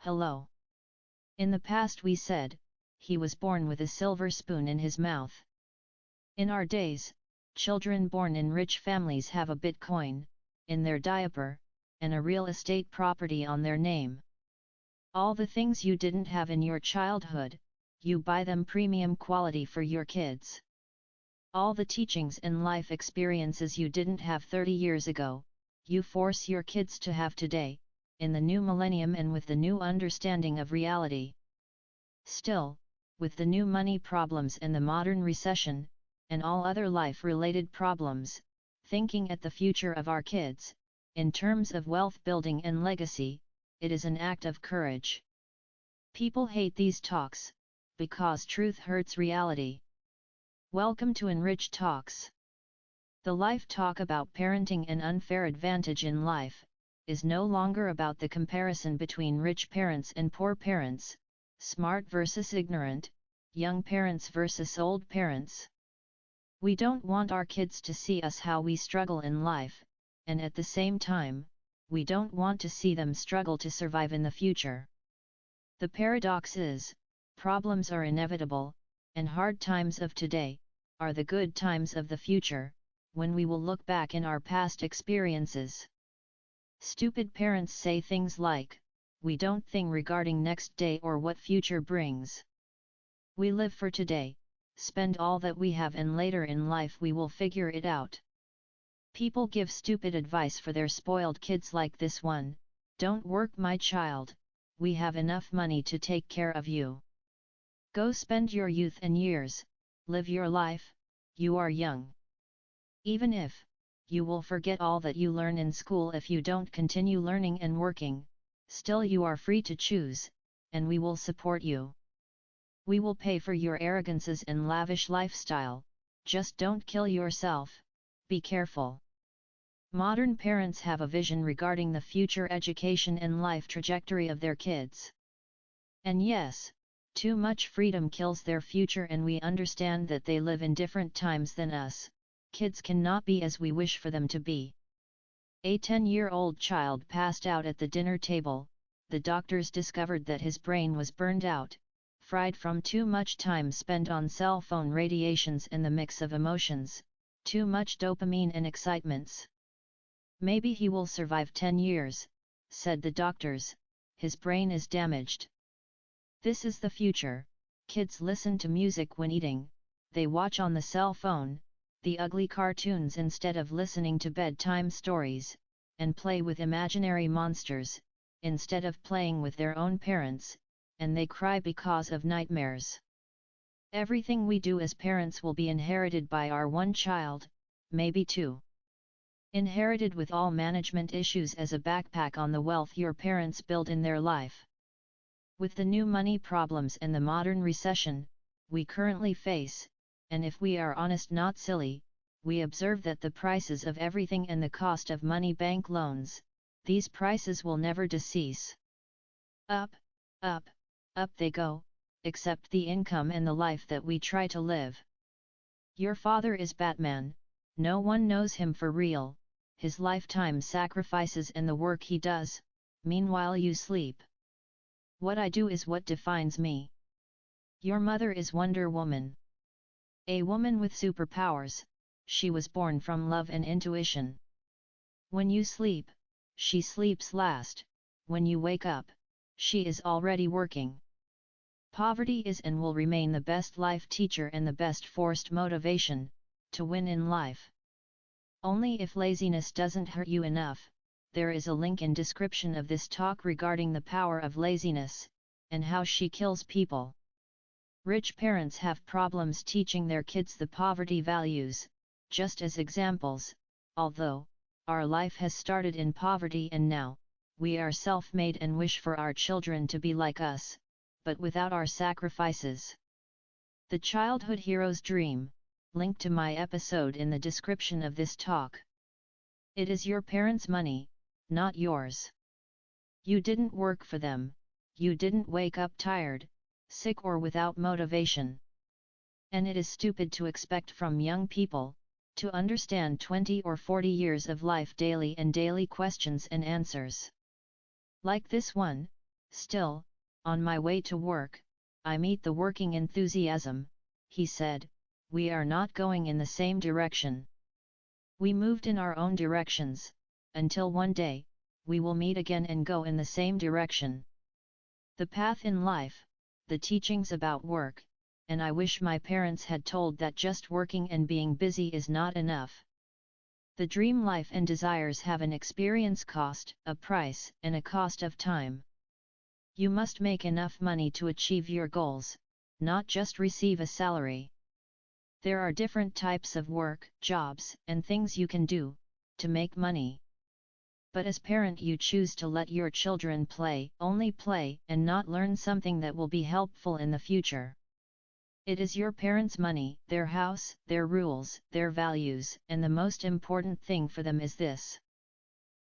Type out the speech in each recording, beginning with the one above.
Hello. In the past we said, he was born with a silver spoon in his mouth. In our days, children born in rich families have a Bitcoin in their diaper, and a real estate property on their name. All the things you didn't have in your childhood, you buy them premium quality for your kids. All the teachings and life experiences you didn't have 30 years ago, you force your kids to have today, in the new millennium and with the new understanding of reality. Still, with the new money problems and the modern recession, and all other life-related problems, thinking at the future of our kids, in terms of wealth building and legacy, it is an act of courage. People hate these talks, because truth hurts reality. Welcome to Enrich Talks. The life talk about parenting and unfair advantage in life, is no longer about the comparison between rich parents and poor parents, smart versus ignorant, young parents versus old parents. We don't want our kids to see us how we struggle in life, and at the same time, we don't want to see them struggle to survive in the future. The paradox is, problems are inevitable, and hard times of today, are the good times of the future, when we will look back in our past experiences. Stupid parents say things like, we don't think regarding next day or what future brings. We live for today, spend all that we have and later in life we will figure it out. People give stupid advice for their spoiled kids like this one, don't work my child, we have enough money to take care of you. Go spend your youth and years, live your life, you are young. Even if, you will forget all that you learn in school if you don't continue learning and working, still you are free to choose, and we will support you. We will pay for your arrogances and lavish lifestyle, just don't kill yourself, be careful. Modern parents have a vision regarding the future education and life trajectory of their kids. And yes, too much freedom kills their future, and we understand that they live in different times than us. Kids cannot be as we wish for them to be. A 10-year-old child passed out at the dinner table. The doctors discovered that his brain was burned out, fried from too much time spent on cell phone radiations and the mix of emotions, too much dopamine and excitements. Maybe he will survive 10 years, said the doctors, his brain is damaged. This is the future. Kids listen to music when eating, they watch on the cell phone, the ugly cartoons instead of listening to bedtime stories, and play with imaginary monsters, instead of playing with their own parents, and they cry because of nightmares. Everything we do as parents will be inherited by our one child, maybe two. Inherited with all management issues as a backpack on the wealth your parents build in their life. With the new money problems and the modern recession we currently face, and if we are honest, not silly, we observe that the prices of everything and the cost of money, bank loans, these prices will never decrease. Up, up, up they go, except the income and the life that we try to live. Your father is Batman, no one knows him for real, his lifetime sacrifices and the work he does, meanwhile you sleep. What I do is what defines me. Your mother is Wonder Woman. A woman with superpowers, she was born from love and intuition. When you sleep, she sleeps last, when you wake up, she is already working. Poverty is and will remain the best life teacher and the best forced motivation, to win in life. Only if laziness doesn't hurt you enough. There is a link in description of this talk regarding the power of laziness, and how she kills people. Rich parents have problems teaching their kids the poverty values, just as examples, although, our life has started in poverty and now, we are self-made and wish for our children to be like us, but without our sacrifices. The Childhood Hero's Dream, link to my episode in the description of this talk. It is your parents' money, not yours. You didn't work for them, you didn't wake up tired, sick or without motivation. And it is stupid to expect from young people, to understand 20 or 40 years of life daily and daily questions and answers. Like this one, Still, on my way to work, I meet the working enthusiasm, he said, we are not going in the same direction. We moved in our own directions, until one day, we will meet again and go in the same direction. The path in life, the teachings about work, and I wish my parents had told that just working and being busy is not enough. The dream life and desires have an experience cost, a price, and a cost of time. You must make enough money to achieve your goals, not just receive a salary. There are different types of work, jobs, and things you can do, to make money. But as parent you choose to let your children play, only play, and not learn something that will be helpful in the future. It is your parents' money, their house, their rules, their values, and the most important thing for them is this.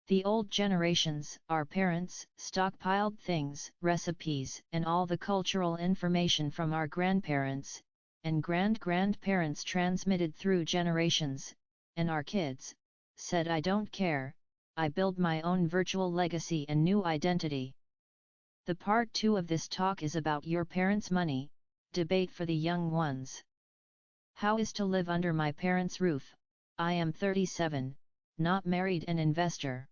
The old generations, our parents, stockpiled things, recipes, and all the cultural information from our grandparents, and grandparents transmitted through generations, and our kids, said I don't care, I build my own virtual legacy and new identity. The part 2 of this talk is about your parents' money, debate for the young ones. How is to live under my parents' roof? I am 37, not married and investor.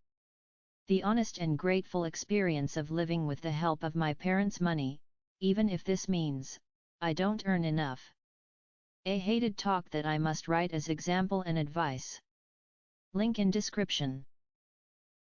The honest and grateful experience of living with the help of my parents' money, even if this means, I don't earn enough. A hated talk that I must write as example and advice. Link in description.